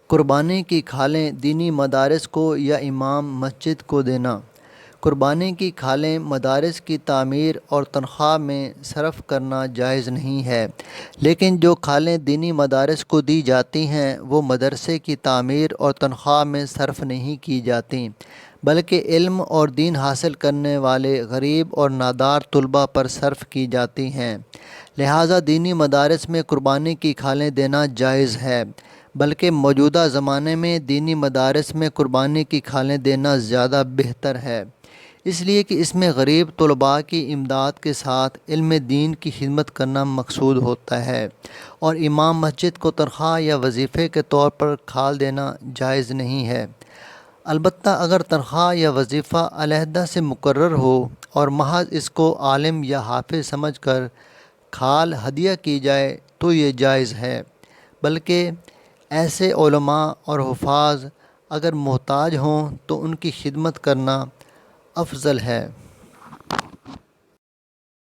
قربانی کی کھالیں دینی مدارس کو یا امام مسجد کو دینا۔ قربانی کی کھالیں مدارس کی تعمیر اور تنخواہ میں صرف کرنا جائز نہیں ہے، لیکن جو کھالیں دینی مدارس کو دی جاتی ہیں وہ مدرسے کی تعمیر اور تنخواہ میں صرف نہیں کی جاتیں، بلکہ علم اور دین حاصل کرنے والے غریب اور نادار طلباء پر صرف کی جاتی ہیں۔ لہٰذا دینی مدارس میں قربانی کی کھالیں دینا جائز ہے، بلکہ موجودہ زمانے میں دینی مدارس میں قربانی کی کھالیں دینا زیادہ بہتر ہے، اس لیے کہ اس میں غریب طلباء کی امداد کے ساتھ علم دین کی خدمت کرنا مقصود ہوتا ہے، اور امام مسجد کو تنخواہ یا وظیفے کے طور پر کھال دینا جائز نہیں ہے۔ البتہ اگر تنخواہ یا وظیفہ علیحدہ سے مقرر ہو اور محض اس کو عالم یا حافظ سمجھ کر کھال ہدیہ کی جائے تو یہ جائز ہے، بلکہ ایسے علماء اور حفاظ اگر محتاج ہوں تو ان کی خدمت کرنا افضل ہے۔